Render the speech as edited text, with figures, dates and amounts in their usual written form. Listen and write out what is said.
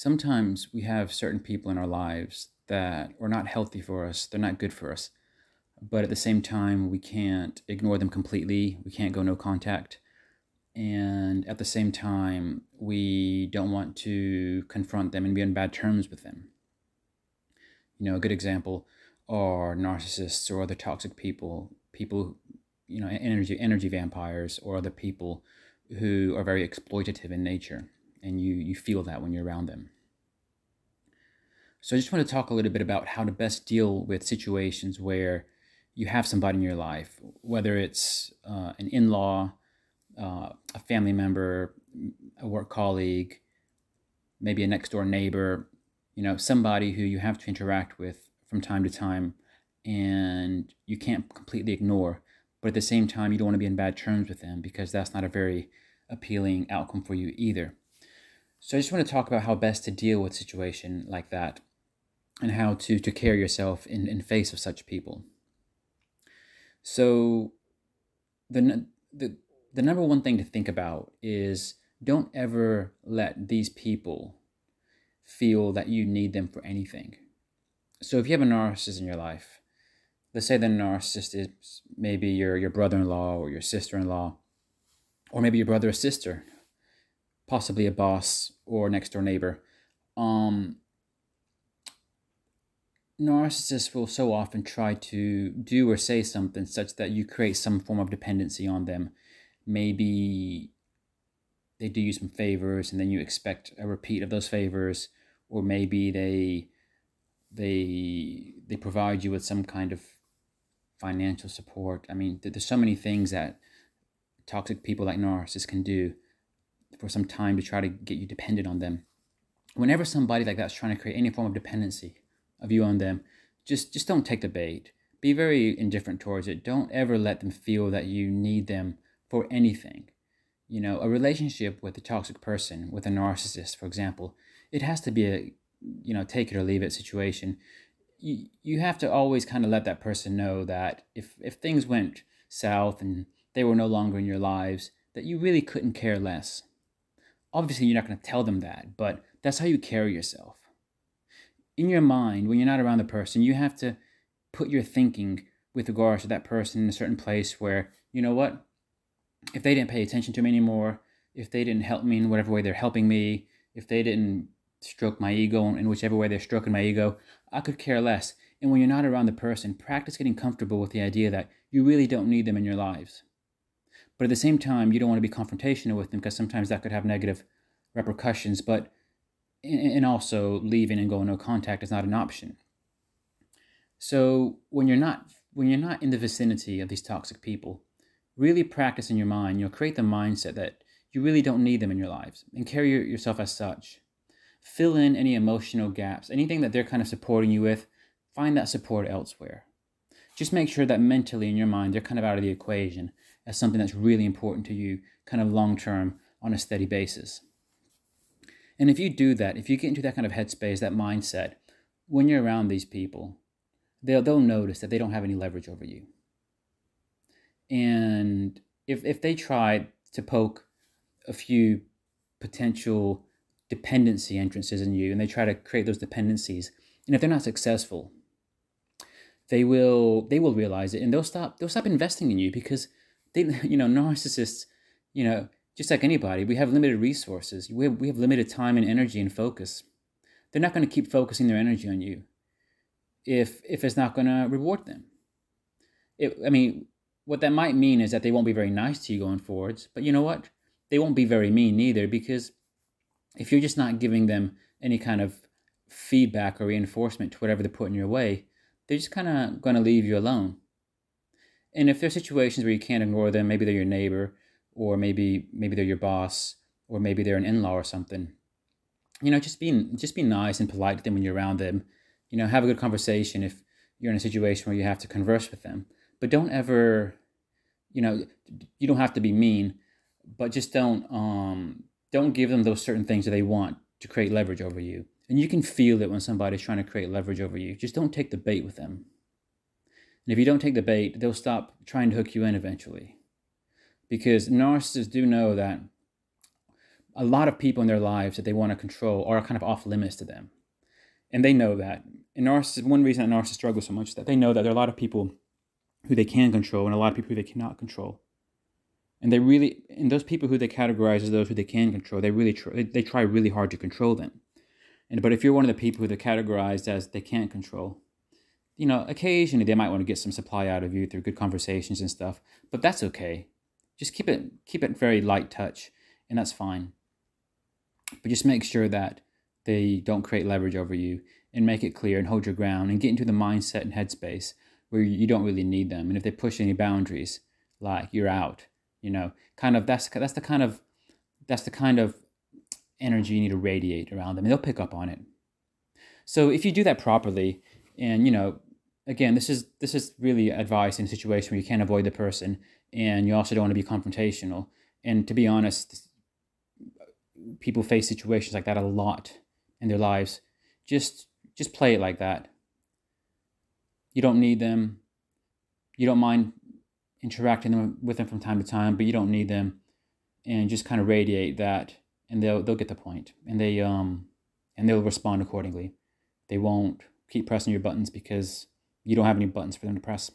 Sometimes we have certain people in our lives that are not healthy for us, they're not good for us. But at the same time, we can't ignore them completely. We can't go no contact. And at the same time, we don't want to confront them and be on bad terms with them. A good example are narcissists or other toxic people, energy vampires, or other people who are very exploitative in nature. And you feel that when you're around them. So I just want to talk a little bit about how to best deal with situations where you have somebody in your life, whether it's an in-law, a family member, a work colleague, maybe a next door neighbor, somebody who you have to interact with from time to time and you can't completely ignore, but at the same time, you don't want to be in bad terms with them because that's not a very appealing outcome for you either. So I just want to talk about how best to deal with a situation like that and how to carry yourself in face of such people. So the number one thing to think about is don't ever let these people feel that you need them for anything. So if you have a narcissist in your life, let's say the narcissist is maybe your brother-in-law or your sister-in-law, or maybe your brother or sister, possibly a boss or next door neighbor. Narcissists will so often try to do or say something such that you create some form of dependency on them. Maybe they do you some favors and then you expect a repeat of those favors, or maybe they provide you with some kind of financial support. I mean, there's so many things that toxic people like narcissists can do for some time to try to get you dependent on them. Whenever somebody like that's trying to create any form of dependency of you on them, just don't take the bait. Be very indifferent towards it. Don't ever let them feel that you need them for anything. A relationship with a toxic person, with a narcissist, for example, it has to be a, take it or leave it situation. You have to always kind of let that person know that if things went south and they were no longer in your lives, that you really couldn't care less. Obviously, you're not going to tell them that, but that's how you carry yourself. In your mind, when you're not around the person, you have to put your thinking with regards to that person in a certain place where, you know what, if they didn't pay attention to me anymore, if they didn't help me in whatever way they're helping me, if they didn't stroke my ego in whichever way they're stroking my ego, I could care less. And when you're not around the person, practice getting comfortable with the idea that you really don't need them in your lives. But at the same time, you don't want to be confrontational with them because sometimes that could have negative repercussions. But and also leaving and going no contact is not an option. So when you're not in the vicinity of these toxic people, really practice in your mind. Create the mindset that you really don't need them in your lives and carry yourself as such. Fill in any emotional gaps, anything that they're kind of supporting you with. Find that support elsewhere. Just make sure that mentally in your mind they're kind of out of the equation as something that's really important to you, kind of long term on a steady basis. And if you do that, if you get into that kind of headspace, that mindset, when you're around these people, they'll notice that they don't have any leverage over you. And if they try to poke a few potential dependency entrances in you and they try to create those dependencies, and if they're not successful, they will realize it and they'll stop investing in you because narcissists, just like anybody, we have limited resources. We have limited time and energy and focus. They're not going to keep focusing their energy on you if it's not going to reward them. What that might mean is that they won't be very nice to you going forwards. But you know what? They won't be very mean either, because if you're just not giving them any kind of feedback or reinforcement to whatever they're putting your way, they're just kind of going to leave you alone. And if there's situations where you can't ignore them, maybe they're your neighbor, or maybe they're your boss, or maybe they're an in-law or something. Just be nice and polite to them when you're around them. Have a good conversation if you're in a situation where you have to converse with them. But don't ever, you don't have to be mean, but just don't give them those certain things that they want to create leverage over you. And you can feel it when somebody's trying to create leverage over you. Just don't take the bait with them. And if you don't take the bait, they'll stop trying to hook you in eventually. Because narcissists do know that a lot of people in their lives that they want to control are kind of off limits to them. And they know that. And narcissists, one reason that narcissists struggle so much is that they know that there are a lot of people who they can control and a lot of people who they cannot control. And those people who they categorize as those who they can control, they try really hard to control them. But if you're one of the people who they're categorized as they can't control, occasionally they might want to get some supply out of you through good conversations and stuff, but that's okay. Just keep it very light touch, and that's fine. But just make sure that they don't create leverage over you, and make it clear and hold your ground and get into the mindset and headspace where you don't really need them. And if they push any boundaries, like you're out, that's the kind of energy you need to radiate around them, and they'll pick up on it. So if you do that properly, and again, this is really advice in a situation where you can't avoid the person, and you also don't want to be confrontational. And to be honest, people face situations like that a lot in their lives. Just play it like that. You don't need them. You don't mind interacting with them from time to time, but you don't need them, and just kind of radiate that, and they'll get the point, and they'll respond accordingly. They won't keep pressing your buttons because you don't have any buttons for them to press.